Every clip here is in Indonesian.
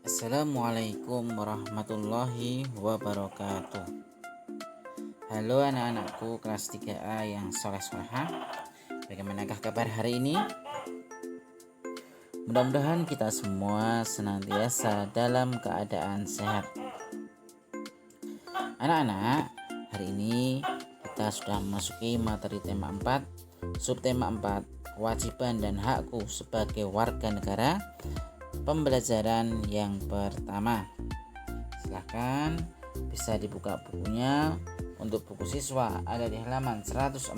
Assalamualaikum warahmatullahi wabarakatuh. Halo anak-anakku kelas 3A yang soleh-solehah. Bagaimanakah kabar hari ini? Mudah-mudahan kita semua senantiasa dalam keadaan sehat. Anak-anak, hari ini kita sudah memasuki materi tema 4, subtema 4, kewajiban dan hakku sebagai warga negara. Pembelajaran yang pertama, silahkan bisa dibuka bukunya. Untuk buku siswa ada di halaman 145,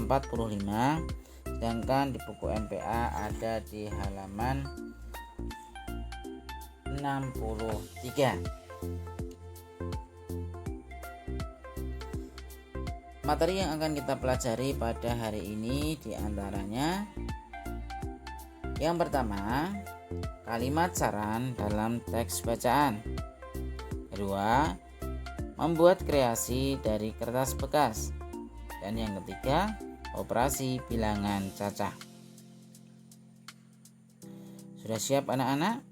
sedangkan di buku MPA ada di halaman 63. Materi yang akan kita pelajari pada hari ini diantaranya yang pertama, kalimat saran dalam teks bacaan. Kedua, membuat kreasi dari kertas bekas. Dan yang ketiga, operasi bilangan cacah. Sudah siap anak-anak?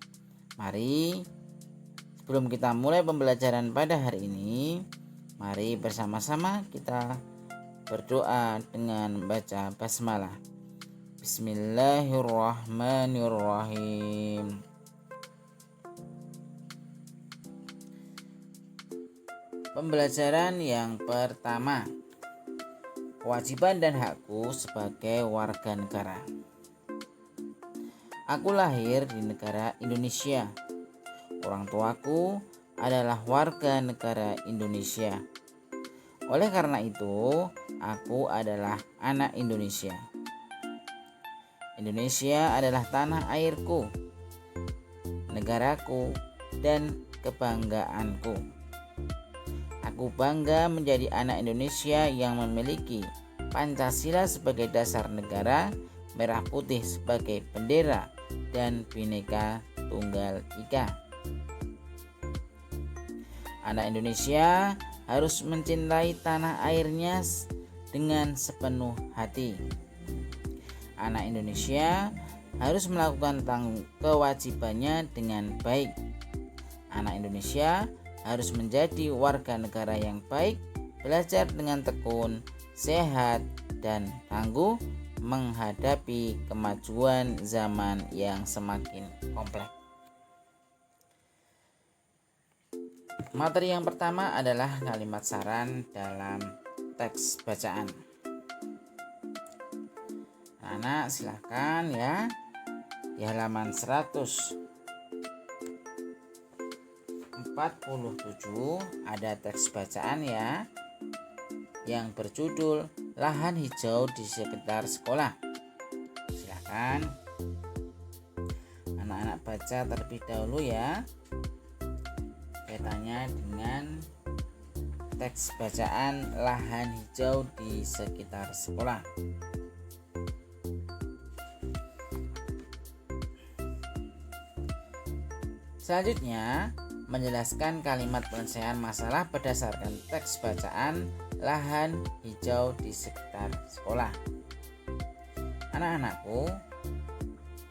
Mari sebelum kita mulai pembelajaran pada hari ini, mari bersama-sama kita berdoa dengan baca basmalah. Bismillahirrahmanirrahim. Pembelajaran yang pertama, kewajiban dan hakku sebagai warga negara. Aku lahir di negara Indonesia. Orang tuaku adalah warga negara Indonesia. Oleh karena itu, aku adalah anak Indonesia. Indonesia adalah tanah airku, negaraku, dan kebanggaanku. Aku bangga menjadi anak Indonesia yang memiliki Pancasila sebagai dasar negara, merah putih sebagai bendera, dan Bhinneka Tunggal Ika. Anak Indonesia harus mencintai tanah airnya dengan sepenuh hati. Anak Indonesia harus melakukan kewajibannya dengan baik. Anak Indonesia harus menjadi warga negara yang baik, belajar dengan tekun, sehat, dan tangguh menghadapi kemajuan zaman yang semakin kompleks. Materi yang pertama adalah kalimat saran dalam teks bacaan. Anak silahkan ya, di halaman 147 ada teks bacaan ya, yang berjudul lahan hijau di sekitar sekolah. Silahkan anak-anak baca terlebih dahulu ya, kaitannya dengan teks bacaan lahan hijau di sekitar sekolah. Selanjutnya, menjelaskan kalimat penyelesaian masalah berdasarkan teks bacaan lahan hijau di sekitar sekolah. Anak-anakku,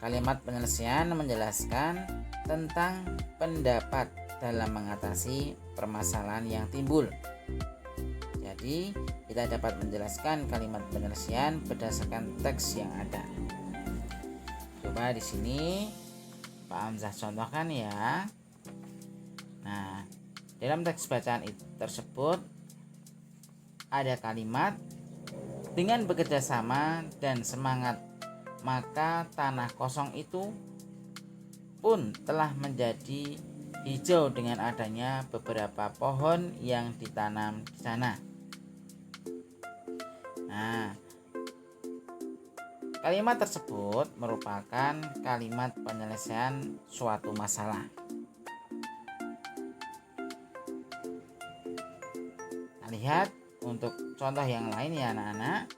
kalimat penyelesaian menjelaskan tentang pendapat dalam mengatasi permasalahan yang timbul. Jadi, kita dapat menjelaskan kalimat penyelesaian berdasarkan teks yang ada. Coba di sini Pak Hamzah contohkan ya. Nah, dalam teks bacaan tersebut ada kalimat dengan bekerja sama dan semangat, maka tanah kosong itu pun telah menjadi hijau dengan adanya beberapa pohon yang ditanam di sana. Nah, kalimat tersebut merupakan kalimat penyelesaian suatu masalah. Nah, lihat untuk contoh yang lain ya anak-anak.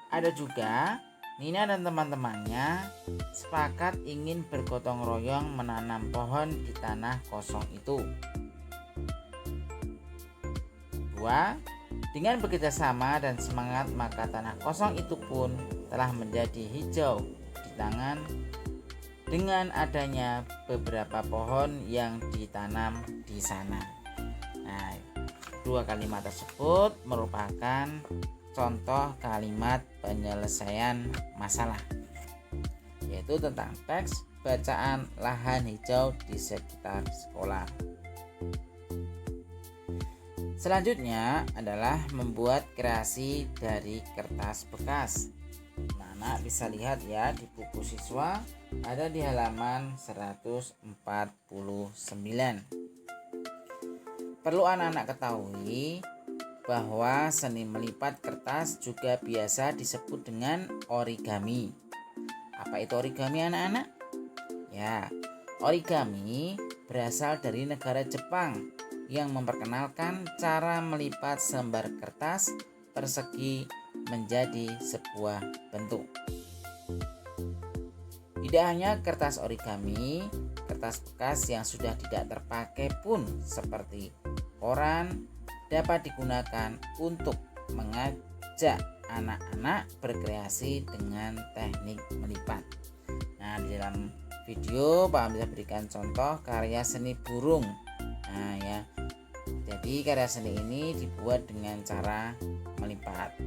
Ada juga Nina dan teman-temannya sepakat ingin bergotong royong menanam pohon di tanah kosong itu. 2. Dengan bekerja sama dan semangat, maka tanah kosong itu pun telah menjadi hijau di tangan dengan adanya beberapa pohon yang ditanam di sana. Nah, dua kalimat tersebut merupakan contoh kalimat penyelesaian masalah, yaitu tentang teks bacaan lahan hijau di sekitar sekolah. Selanjutnya adalah membuat kreasi dari kertas bekas. Anak bisa lihat ya di buku siswa ada di halaman 149. Perlu anak-anak ketahui bahwa seni melipat kertas juga biasa disebut dengan origami. Apa itu origami anak-anak? Ya, origami berasal dari negara Jepang yang memperkenalkan cara melipat selembar kertas persegi menjadi sebuah bentuk. Tidak hanya kertas origami, kertas bekas yang sudah tidak terpakai pun seperti koran dapat digunakan untuk mengajak anak-anak berkreasi dengan teknik melipat. Nah, di dalam video Pak bisa berikan contoh karya seni burung. Nah ya, jadi karya seni ini dibuat dengan cara melipat.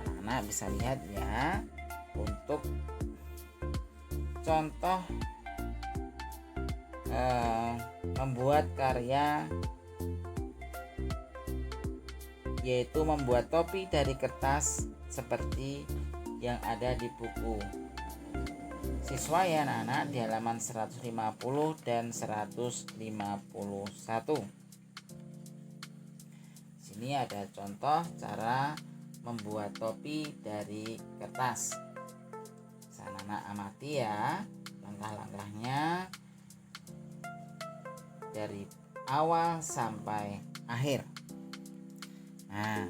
Anak-anak bisa lihat ya, untuk contoh membuat karya yaitu membuat topi dari kertas seperti yang ada di buku siswa ya anak-anak di halaman 150 dan 151. Sini ada contoh cara membuat topi dari kertas. Anak-anak amati ya langkah-langkahnya dari awal sampai akhir. Nah,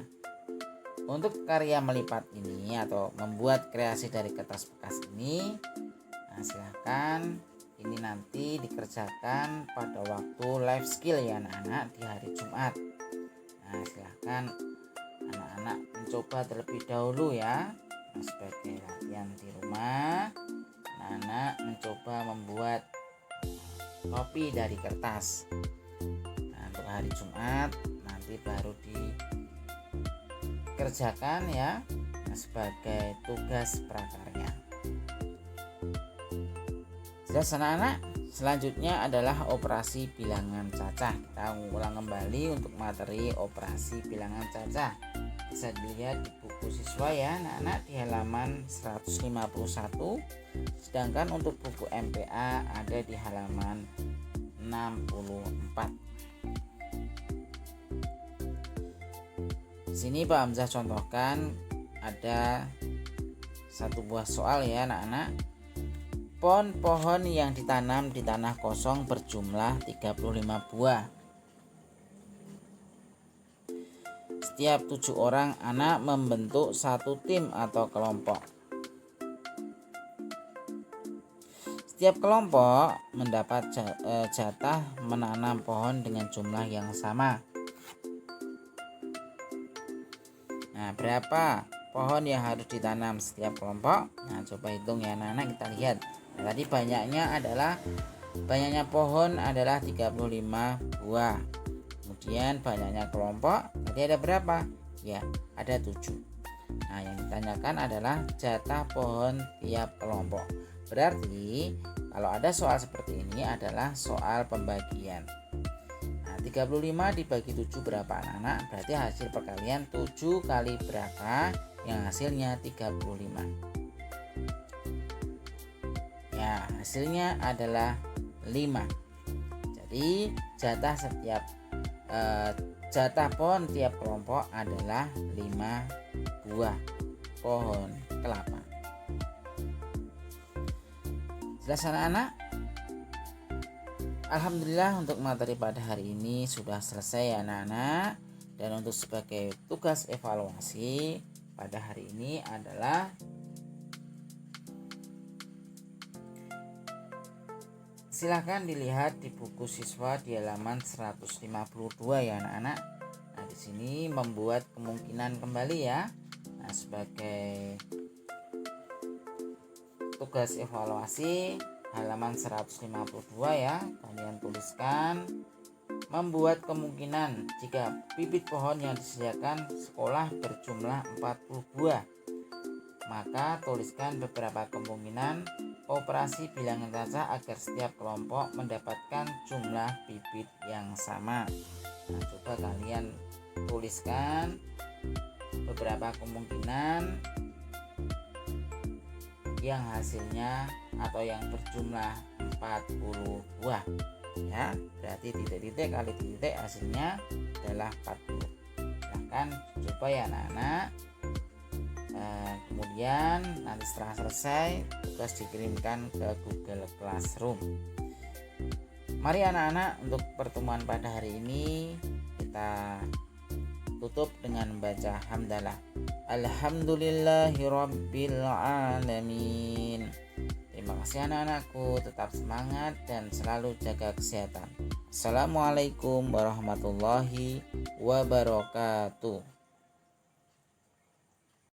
untuk karya melipat ini atau membuat kreasi dari kertas bekas ini, nah silahkan ini nanti dikerjakan pada waktu live skill ya anak-anak di hari Jumat. Nah silahkan anak-anak mencoba terlebih dahulu ya. Nah, sebagai latihan di rumah, anak-anak mencoba membuat topi dari kertas. Nah untuk hari Jumat nanti baru dikerjakan ya, sebagai tugas prakarya. Jelas anak-anak? Selanjutnya adalah operasi bilangan cacah. Kita ulang kembali untuk materi operasi bilangan cacah. Bisa dilihat di buku siswa ya anak-anak di halaman 151. Sedangkan untuk buku MPA ada di halaman 64. Di sini Pak Hamzah contohkan ada satu buah soal ya anak-anak. Pohon yang ditanam di tanah kosong berjumlah 35 buah. Setiap 7 orang anak membentuk satu tim atau kelompok. Setiap kelompok mendapat jatah menanam pohon dengan jumlah yang sama. Nah, berapa pohon yang harus ditanam setiap kelompok? Nah, coba hitung ya anak-anak, kita lihat. Nah, tadi banyaknya pohon adalah 35 buah. Kemudian banyaknya kelompok, tadi ada berapa? Ya, ada 7. Nah, yang ditanyakan adalah jatah pohon tiap kelompok. Berarti kalau ada soal seperti ini adalah soal pembagian. Nah, 35 dibagi 7 berapa anak-anak? Berarti hasil perkalian 7 kali berapa? Yang hasilnya 35. Ya, hasilnya adalah 5. Jadi jatah pohon tiap kelompok adalah 5 buah pohon kelapa. Jelas anak-anak? Alhamdulillah untuk materi pada hari ini sudah selesai ya anak-anak. Dan untuk sebagai tugas evaluasi pada hari ini adalah silahkan dilihat di buku siswa di halaman 152 ya anak-anak. Nah, di sini membuat kemungkinan kembali ya. Nah, sebagai tugas evaluasi halaman 152 ya. Kalian tuliskan membuat kemungkinan jika bibit pohon yang disediakan sekolah berjumlah 40 buah. Maka tuliskan beberapa kemungkinan operasi bilangan saja agar setiap kelompok mendapatkan jumlah bibit yang sama. Nah, coba kalian tuliskan beberapa kemungkinan yang hasilnya atau yang berjumlah 40 buah ya. Berarti titik-titik kali titik hasilnya adalah 40. Silahkan coba ya anak-anak. Kemudian nanti setelah selesai tugas dikirimkan ke Google Classroom. Mari anak-anak, untuk pertemuan pada hari ini kita tutup dengan membaca hamdalah. Alhamdulillahirabbil alamin. Terima kasih anak-anakku, tetap semangat dan selalu jaga kesehatan. Assalamualaikum warahmatullahi wabarakatuh.